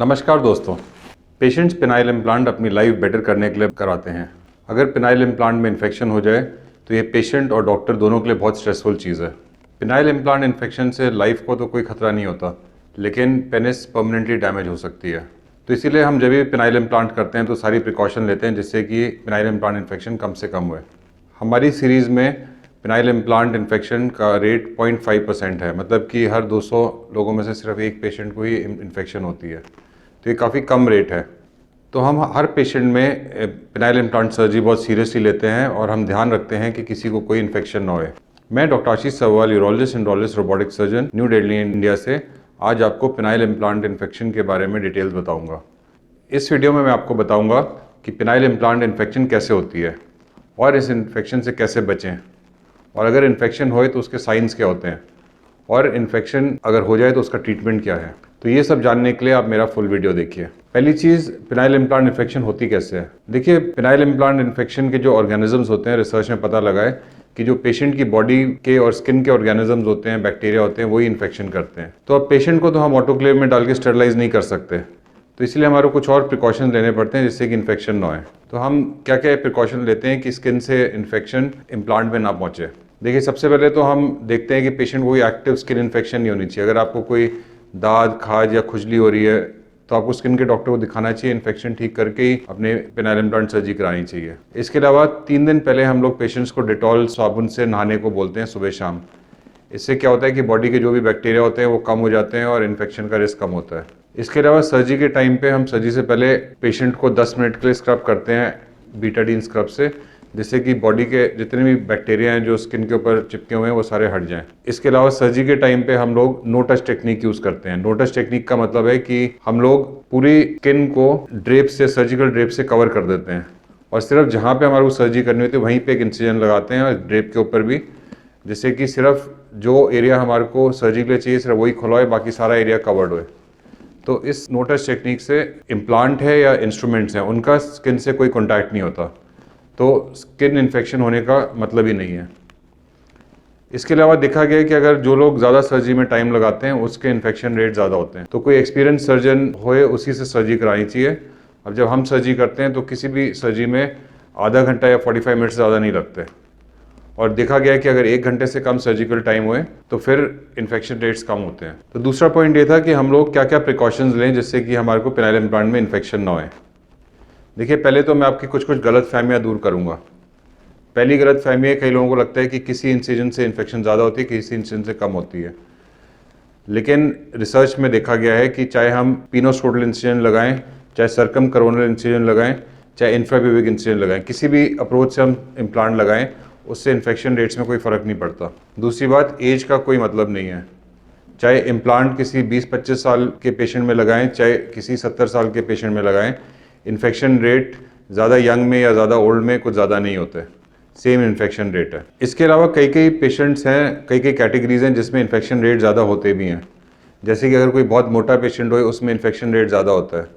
नमस्कार दोस्तों। Patients penile implant अपनी लाइफ बेटर करने के लिए करवाते हैं। अगर पेनाइल इम्प्लांट में इन्फेक्शन हो जाए तो ये पेशेंट और डॉक्टर दोनों के लिए बहुत स्ट्रेसफुल चीज़ है। पेनाइल इम्प्लांट इन्फेक्शन से लाइफ को तो कोई खतरा नहीं होता, लेकिन पेनिस परमानेंटली डैमेज हो सकती है। तो इसीलिए हम जब भी पेनाइल इम्प्लांट करते हैं तो सारी प्रिकॉशन लेते हैं जिससे कि पेनाइल इम्प्लांट इन्फेक्शन कम से कम हुए। हमारी सीरीज़ में पेनाइल इम्प्लांट इन्फेक्शन का रेट 0.5% है, मतलब कि हर 200 लोगों में से सिर्फ एक पेशेंट को ही इन्फेक्शन होती है। तो ये काफ़ी कम रेट है। तो हम हर पेशेंट में पेनाइल इम्प्लांट सर्जरी बहुत सीरियसली लेते हैं और हम ध्यान रखते हैं कि किसी को कोई इन्फेक्शन ना होए। मैं डॉक्टर आशीष सवाल, urologist andrologist robotic surgeon, new Delhi India से आज आपको पेनाइल इम्प्लांट इन्फेक्शन के बारे में डिटेल्स बताऊंगा। इस वीडियो में मैं आपको बताऊंगा कि पेनाइल इम्प्लांट इन्फेक्शन कैसे होती है और इस इन्फेक्शन से कैसे बचें, और अगर इन्फेक्शन होए तो उसके साइंस क्या होते हैं, और इन्फेक्शन अगर हो जाए तो उसका ट्रीटमेंट क्या है। तो ये सब जानने के लिए आप मेरा फुल वीडियो देखिए। पहली चीज़, पेनाइल इम्प्लांट इन्फेक्शन होती कैसे है। देखिए, पेनाइल इम्प्लांट इन्फेक्शन के जो ऑर्गेनिजम्स होते हैं, रिसर्च में पता लगा है कि जो पेशेंट की बॉडी के और स्किन के ऑर्गेनिजम्स होते हैं, बैक्टीरिया होते हैं, वही इन्फेक्शन करते हैं। तो अब पेशेंट को तो हम ऑटोक्लेव में डाल के स्टेरलाइज नहीं कर सकते, तो इसलिए हमारे कुछ और प्रिकॉशंस लेने पड़ते हैं जिससे कि इन्फेक्शन ना होए। तो हम क्या क्या प्रिकॉशन लेते हैं कि स्किन से इन्फेक्शन इम्प्लांट में ना पहुँचे। देखिए, सबसे पहले तो हम देखते हैं कि पेशेंट को कोई एक्टिव स्किन इन्फेक्शन नहीं होनी चाहिए। अगर आपको कोई दाद, खाज या खुजली हो रही है तो आपको स्किन के डॉक्टर को दिखाना चाहिए। इन्फेक्शन ठीक करके ही अपने पेनाइल इम्प्लांट सर्जरी करानी चाहिए। इसके अलावा 3 दिन पहले हम लोग पेशेंट्स को डेटॉल साबुन से नहाने को बोलते हैं सुबह शाम। इससे क्या होता है कि बॉडी के जो भी बैक्टीरिया होते हैं वो कम हो जाते हैं और इन्फेक्शन का रिस्क कम होता है। इसके अलावा सर्जरी के टाइम पे हम सर्जरी से पहले पेशेंट को 10 मिनट के लिए स्क्रब करते हैं बीटाडीन स्क्रब से, जिससे कि बॉडी के जितने भी बैक्टीरिया हैं जो स्किन के ऊपर चिपके हुए हैं वो सारे हट जाएं। इसके अलावा सर्जरी के टाइम पे हम लोग नो टच टेक्निक यूज़ करते हैं। नो टच टेक्निक का मतलब है कि हम लोग पूरी स्किन को ड्रेप से, सर्जिकल ड्रेप से कवर कर देते हैं और सिर्फ जहाँ पे हमारे को सर्जरी करनी होती है वहीं पे एक इंसिजन लगाते हैं और ड्रेप के ऊपर भी, जिससे कि सिर्फ जो एरिया हमारे को सर्जरी के लिए चाहिए सिर्फ वही खुला है, बाकी सारा एरिया कवर्ड हो। तो इस नो टच टेक्निक से इम्प्लांट है या इंस्ट्रूमेंट्स हैं उनका स्किन से कोई कॉन्टैक्ट नहीं होता, तो स्किन इन्फेक्शन होने का मतलब ही नहीं है। इसके अलावा देखा गया है कि अगर जो लोग ज़्यादा सर्जरी में टाइम लगाते हैं उसके इन्फेक्शन रेट ज़्यादा होते हैं। तो कोई एक्सपीरियंस सर्जन होए उसी से सर्जरी करानी चाहिए। अब जब हम सर्जरी करते हैं तो किसी भी सर्जरी में आधा घंटा या 45 मिनट से ज़्यादा नहीं लगते, और देखा गया है कि अगर 1 घंटे से कम सर्जिकल टाइम हुए तो फिर इन्फेक्शन रेट्स कम होते हैं। तो दूसरा पॉइंट ये था कि हम लोग क्या क्या प्रिकॉशंस लें जिससे कि हमारे को पेनाइल इम्प्लांट में इन्फेक्शन ना होए। देखिए, पहले तो मैं आपकी कुछ गलत फहमियाँ दूर करूँगा। पहली गलत फहमी है, कई लोगों को लगता है कि किसी इंसिजन से इन्फेक्शन ज़्यादा होती है, किसी इंसिजन से कम होती है। लेकिन रिसर्च में देखा गया है कि चाहे हम पिनोस्टोडल इंसिजन लगाएं, चाहे सर्कम करोनल इंसिजन लगाएं, चाहे इंफ्राप्यूबिक इंसिजन लगाएं, किसी भी अप्रोच से हम इम्प्लांट लगाएं, उससे इन्फेक्शन रेट्स में कोई फ़र्क नहीं पड़ता। दूसरी बात, एज का कोई मतलब नहीं है। चाहे इम्प्लांट किसी 20-25 साल के पेशेंट में लगाएं, चाहे किसी 70 साल के पेशेंट में लगाएं, इन्फेक्शन रेट ज़्यादा यंग में या ज़्यादा ओल्ड में कुछ ज़्यादा नहीं होते, सेम इन्फेक्शन रेट है। इसके अलावा कई पेशेंट्स हैं, कई कैटेगरीज हैं जिसमें इन्फेक्शन रेट ज़्यादा होते भी हैं। जैसे कि अगर कोई बहुत मोटा पेशेंट होए उसमें इन्फेक्शन रेट ज़्यादा होता है,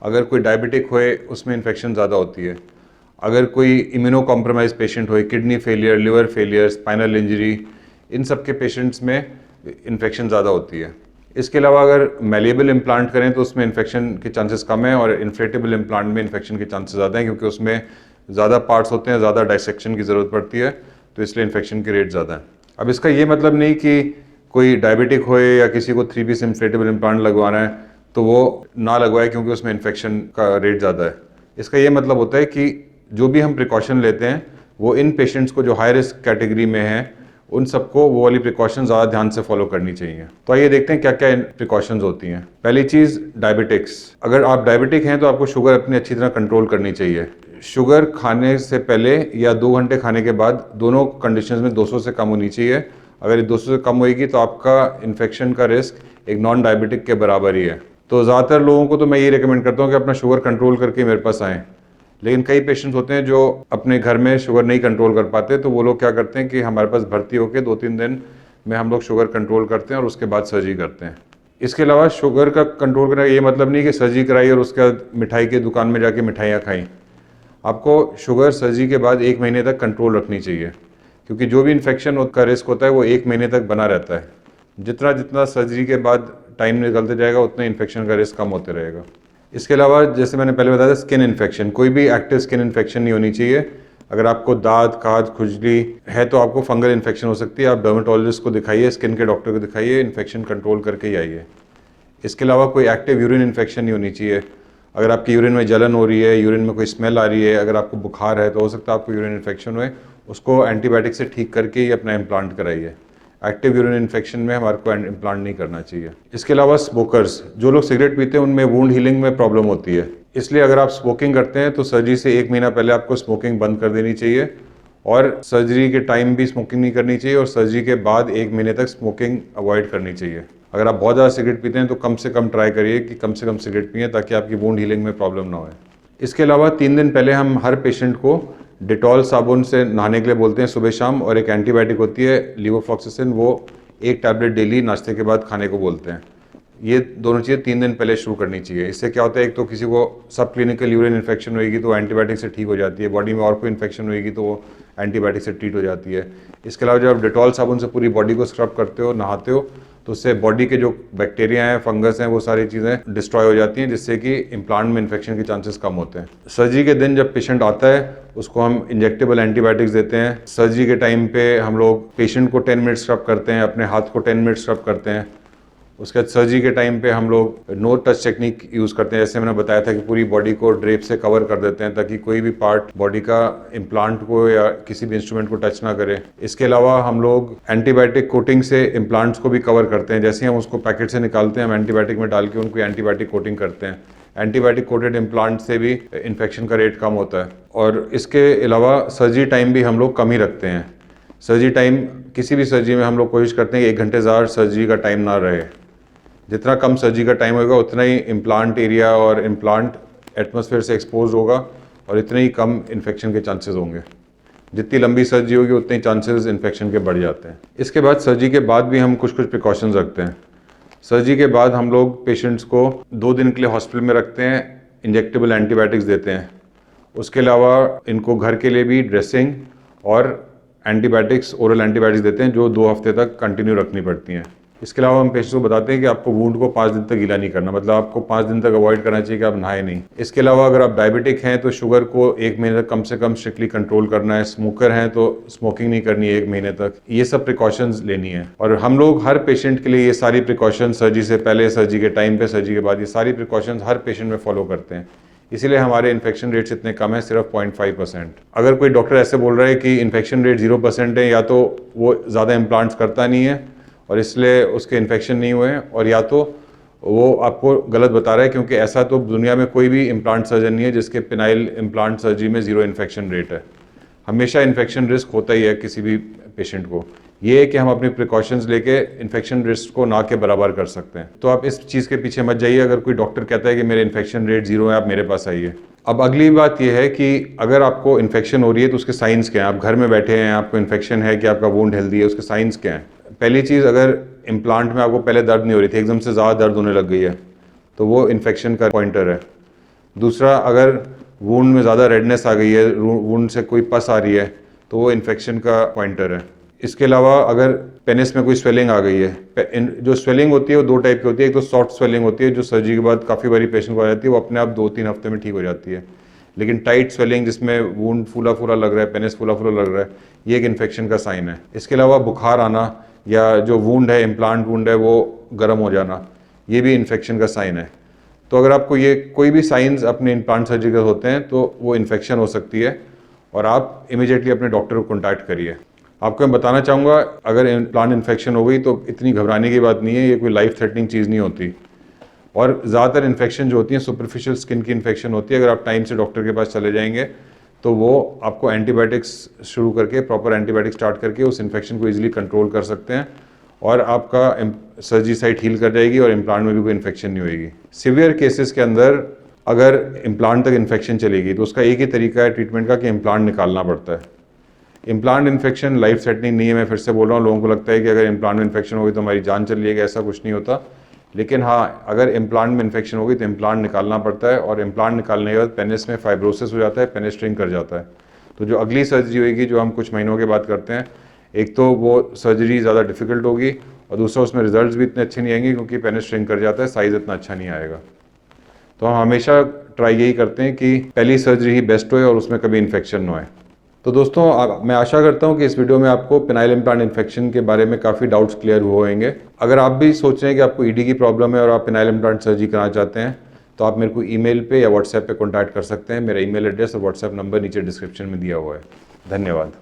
अगर कोई डायबिटिक होए उसमें इन्फेक्शन ज़्यादा होती है, अगर कोई इम्यूनो कॉम्प्रोमाइज पेशेंट होए, kidney failure, liver failure, spinal injury, इन सब के पेशेंट्स में इन्फेक्शन ज़्यादा होती है। इसके अलावा अगर मैलिएबल इम्प्लांट करें तो उसमें इन्फेक्शन के चांसेस कम है, और इन्फ्लेटेबल इम्प्लांट में इन्फेक्शन के चांसेस ज़्यादा हैं क्योंकि उसमें ज़्यादा पार्ट्स होते हैं, ज़्यादा डाइसेक्शन की ज़रूरत पड़ती है, तो इसलिए इन्फेक्शन के रेट ज़्यादा हैं। अब इसका ये मतलब नहीं कि कोई डायबिटिक होए या किसी को 3 पीस इन्फ्लेटेबल इम्प्लांट लगवाना है तो वो ना लगवाए क्योंकि उसमें इन्फेक्शन का रेट ज़्यादा है। इसका ये मतलब होता है कि जो भी हम प्रिकॉशन लेते हैं वो इन पेशेंट्स को जो हाई रिस्क कैटेगरी में हैं उन सबको वो वाली प्रिकॉशन ज़्यादा ध्यान से फॉलो करनी चाहिए। तो आइए देखते हैं क्या क्या प्रिकॉशंस होती हैं। पहली चीज़, डायबिटिक्स। अगर आप डायबिटिक हैं तो आपको शुगर अपनी अच्छी तरह कंट्रोल करनी चाहिए। शुगर खाने से पहले या 2 घंटे खाने के बाद दोनों कंडीशंस में 200 से कम होनी चाहिए। अगर ये 200 से कम होएगी तो आपका इन्फेक्शन का रिस्क एक नॉन डायबिटिक के बराबर ही है। तो ज़्यादातर लोगों को तो मैं ये रिकमेंड करता हूँ कि अपना शुगर कंट्रोल करके मेरे पास आएँ। लेकिन कई पेशेंट्स होते हैं जो अपने घर में शुगर नहीं कंट्रोल कर पाते, तो वो लोग क्या करते हैं कि हमारे पास भर्ती होकर 2-3 दिन में हम लोग शुगर कंट्रोल करते हैं और उसके बाद सर्जरी करते हैं। इसके अलावा शुगर का कंट्रोल करने का ये मतलब नहीं कि सर्जरी कराई और उसके बाद मिठाई की दुकान में जाके मिठाइयाँ खाई। आपको शुगर सर्जरी के बाद 1 महीने तक कंट्रोल रखनी चाहिए, क्योंकि जो भी इन्फेक्शन का रिस्क होता है वो 1 महीने तक बना रहता है। जितना सर्जरी के बाद टाइम निकलते जाएगा उतना इन्फेक्शन का रिस्क कम होते रहेगा। इसके अलावा जैसे मैंने पहले बताया था, स्किन इन्फेक्शन, कोई भी एक्टिव स्किन इन्फेक्शन नहीं होनी चाहिए। अगर आपको दाद, खाज, खुजली है तो आपको फंगल इन्फेक्शन हो सकती है। आप डर्मेटोलॉजिस्ट को दिखाइए, स्किन के डॉक्टर को दिखाइए, इन्फेक्शन कंट्रोल करके ही आइए। इसके अलावा कोई एक्टिव यूरिन इन्फेक्शन नहीं होनी चाहिए। अगर आपकी यूरिन में जलन हो रही है, यूरिन में कोई स्मेल आ रही है, अगर आपको बुखार है तो हो सकता है आपको यूरिन इन्फेक्शन हुए, उसको एंटीबायोटिक से ठीक करके ही अपना इम्प्लांट कराइए। एक्टिव यूरिन इन्फेक्शन में हमारे को इम्प्लांट नहीं करना चाहिए। इसके अलावा स्मोकर्स, जो लोग सिगरेट पीते हैं उनमें वुंड हीलिंग में प्रॉब्लम होती है, इसलिए अगर आप स्मोकिंग करते हैं तो सर्जरी से 1 महीना पहले आपको स्मोकिंग बंद कर देनी चाहिए, और सर्जरी के टाइम भी स्मोकिंग नहीं करनी चाहिए, और सर्जरी के बाद 1 महीने तक स्मोकिंग अवॉइड करनी चाहिए। अगर आप बहुत ज़्यादा सिगरेट पीते हैं तो कम से कम ट्राई करिए कि कम से कम सिगरेट पिएं, ताकि आपकी वुंड हीलिंग में प्रॉब्लम ना हो। इसके अलावा 3 दिन पहले हम हर पेशेंट को डिटॉल साबुन से नहाने के लिए बोलते हैं सुबह शाम, और एक एंटीबायोटिक होती है लीवोफ्लॉक्सासिन, वो 1 टैबलेट डेली नाश्ते के बाद खाने को बोलते हैं। ये दोनों चीज़ें 3 दिन पहले शुरू करनी चाहिए। इससे क्या होता है, एक तो किसी को सब क्लिनिकल यूरिन इन्फेक्शन होगी तो एंटीबायोटिक से ठीक हो जाती है, बॉडी में और कोई इन्फेक्शन होगी तो वो एंटीबायोटिक से ट्रीट हो जाती है। इसके अलावा जब आप डिटॉल साबुन से पूरी बॉडी को स्क्रब करते हो, नहाते हो, तो उससे बॉडी के जो बैक्टीरिया हैं, फंगस हैं, वो सारी चीज़ें डिस्ट्रॉय हो जाती हैं, जिससे कि इम्प्लांट में इन्फेक्शन के चांसेस कम होते हैं। सर्जरी के दिन जब पेशेंट आता है उसको हम इंजेक्टेबल एंटीबायोटिक्स देते हैं। सर्जरी के टाइम पे हम लोग पेशेंट को 10 मिनट स्क्रब करते हैं, अपने हाथ को 10 मिनट स्क्रब करते हैं। उसके बाद सर्जरी के टाइम पे हम लोग नो टच टेक्निक यूज़ करते हैं, जैसे मैंने बताया था कि पूरी बॉडी को ड्रेप से कवर कर देते हैं ताकि कोई भी पार्ट बॉडी का इम्प्लांट को या किसी भी इंस्ट्रूमेंट को टच ना करे। इसके अलावा हम लोग एंटीबायोटिक कोटिंग से इम्प्लांट्स को भी कवर करते हैं। जैसे ही हम उसको पैकेट से निकालते हैं, हम एंटीबायोटिक में डाल के उनको एंटीबायोटिक कोटिंग करते हैं। एंटीबायोटिक कोटेड इम्प्लांट से भी इन्फेक्शन का रेट कम होता है। और इसके अलावा सर्जरी टाइम भी हम लोग कम ही रखते हैं। सर्जरी टाइम, किसी भी सर्जरी में हम लोग कोशिश करते हैं कि 1 घंटे ज़्यादा सर्जरी का टाइम ना रहे। जितना कम सर्जरी का टाइम होगा उतना ही इम्प्लांट एरिया और इम्प्लांट एटमॉस्फेयर से एक्सपोज होगा, और इतने ही कम इन्फेक्शन के चांसेस होंगे। जितनी लंबी सर्जरी होगी उतने ही चांसेस इन्फेक्शन के बढ़ जाते हैं। इसके बाद सर्जरी के बाद भी हम कुछ प्रिकॉशंस रखते हैं। सर्जरी के बाद हम लोग पेशेंट्स को 2 दिन के लिए हॉस्पिटल में रखते हैं, इंजेक्टेबल एंटीबायोटिक्स देते हैं। उसके अलावा इनको घर के लिए भी ड्रेसिंग और एंटीबायोटिक्स, ओरल एंटीबायोटिक्स देते हैं, जो 2 हफ्ते तक कंटिन्यू रखनी पड़ती हैं। इसके अलावा हम पेशेंट को बताते हैं कि आपको वुंड को 5 दिन तक गीला नहीं करना, मतलब आपको 5 दिन तक अवॉइड करना चाहिए कि आप नहाए नहीं। इसके अलावा अगर आप डायबिटिक हैं तो शुगर को 1 महीने तक कम से कम स्ट्रिक्टली कंट्रोल करना है। स्मोकर हैं तो स्मोकिंग नहीं करनी है 1 महीने तक। ये सब प्रिकॉशंस लेनी है, और हम लोग हर पेशेंट के लिए ये सारी प्रिकॉशंस, सर्जरी से पहले, सर्जरी के टाइम पे, सर्जरी के बाद, ये सारी प्रिकॉशंस हर पेशेंट में फॉलो करते हैं। इसीलिए हमारे इन्फेक्शन रेट्स इतने कम है, सिर्फ 0.5%। अगर कोई डॉक्टर ऐसे बोल रहा है कि इन्फेक्शन रेट 0% है, या तो वो ज़्यादा इम्प्लांट्स करता नहीं है और इसलिए उसके इन्फेक्शन नहीं हुए हैं, और या तो वो आपको गलत बता रहा है, क्योंकि ऐसा तो दुनिया में कोई भी इम्प्लांट सर्जन नहीं है जिसके पिनाइल इम्प्लांट सर्जरी में 0 इन्फेक्शन रेट है। हमेशा इन्फेक्शन रिस्क होता ही है किसी भी पेशेंट को। ये है कि हम अपनी प्रिकॉशंस लेके इन्फेक्शन रिस्क को ना के बराबर कर सकते हैं। तो आप इस चीज़ के पीछे मत जाइए। अगर कोई डॉक्टर कहता है कि मेरे इन्फेक्शन रेट 0 है, आप मेरे पास आइए। अब अगली बात यह है कि अगर आपको इन्फेक्शन हो रही है तो उसके साइंस क्या हैं। आप घर में बैठे हैं, आपको इन्फेक्शन है कि आपका वुंड हेल्दी है, उसके साइंस क्या हैं। पहली चीज़, अगर इम्प्लांट में आपको पहले दर्द नहीं हो रही थी, एकदम से ज़्यादा दर्द होने लग गई है, तो वो इन्फेक्शन का पॉइंटर है। दूसरा, अगर वुंड में ज़्यादा रेडनेस आ गई है, वुंड से कोई पस आ रही है, तो वो इन्फेक्शन का पॉइंटर है। इसके अलावा अगर पेनिस में कोई स्वेलिंग आ गई है, जो स्वेलिंग होती है वो 2 टाइप की होती है। एक तो सॉफ्ट स्वेलिंग होती है जो सर्जरी के बाद काफ़ी बारी पेशेंट को आ जाती है, वो अपने आप 2-3 हफ्ते में ठीक हो जाती है। लेकिन टाइट स्वेलिंग, जिसमें वुंड फूला फूला लग रहा है, पेनिस फूला फूला लग रहा है, ये एक इन्फेक्शन का साइन है। इसके अलावा बुखार आना, या जो वुंड है, इम्प्लांट वुंड है, वो गर्म हो जाना, ये भी इन्फेक्शन का साइन है। तो अगर आपको ये कोई भी साइंस अपने इम्प्लांट सर्जरी के होते हैं तो वो इन्फेक्शन हो सकती है, और आप इमीडिएटली अपने डॉक्टर को कॉन्टैक्ट करिए। आपको मैं बताना चाहूँगा, अगर इम्प्लांट इन्फेक्शन हो गई तो इतनी घबराने की बात नहीं है, ये कोई लाइफ थ्रेटनिंग चीज़ नहीं होती। और ज़्यादातर इन्फेक्शन जो होती हैं सुपरफिशियल स्किन की इन्फेक्शन होती है। अगर आप टाइम से डॉक्टर के पास चले जाएंगे तो वो आपको एंटीबायोटिक्स शुरू करके, प्रॉपर एंटीबायोटिक्स स्टार्ट करके उस इन्फेक्शन को ईजिली कंट्रोल कर सकते हैं, और आपका सर्जरी साइट हील कर जाएगी और इम्प्लांट में भी कोई इन्फेक्शन नहीं होगी। सिवियर केसेस के अंदर अगर इम्प्लांट तक इन्फेक्शन चलेगी तो उसका एक ही तरीका है ट्रीटमेंट का कि इम्प्लांट निकालना पड़ता है। इम्प्लांट इन्फेक्शन लाइफ थ्रेटनिंग नहीं है, मैं फिर से बोल रहा हूँ। लोगों को लगता है कि अगर इम्प्लांट में इन्फेक्शन होगी तो हमारी जान चली जाएगी, ऐसा कुछ नहीं होता। लेकिन हाँ, अगर इम्प्लांट में इन्फेक्शन होगी तो इम्प्लांट निकालना पड़ता है, और इम्प्लांट निकालने के बाद पेनिस में फाइब्रोसिस हो जाता है, पेनिस श्रिंक कर जाता है। तो जो अगली सर्जरी होगी, जो हम कुछ महीनों के बाद करते हैं, एक तो वो सर्जरी ज़्यादा डिफिकल्ट होगी, और दूसरा उसमें रिजल्ट्स भी इतने अच्छे नहीं आएंगे क्योंकि पेनिस श्रिंक कर जाता है, साइज़ इतना अच्छा नहीं आएगा। तो हम हमेशा ट्राई यही करते हैं कि पहली सर्जरी ही बेस्ट होए और उसमें कभी इन्फेक्शन ना आए। तो दोस्तों मैं आशा करता हूँ कि इस वीडियो में आपको पेनाइल इम्प्लांट इन्फेक्शन के बारे में काफ़ी डाउट्स क्लियर हुए होंगे। अगर आप भी सोच रहे हैं कि आपको ईडी की प्रॉब्लम है और आप पेनाइल इम्प्लांट सर्जरी कराना चाहते हैं तो आप मेरे को ईमेल पे या व्हाट्सएप पे कॉन्टैक्ट कर सकते हैं। मेरा ईमेल एड्रेस और व्हाट्सएप नंबर नीचे डिस्क्रिप्शन में दिया हुआ है। धन्यवाद।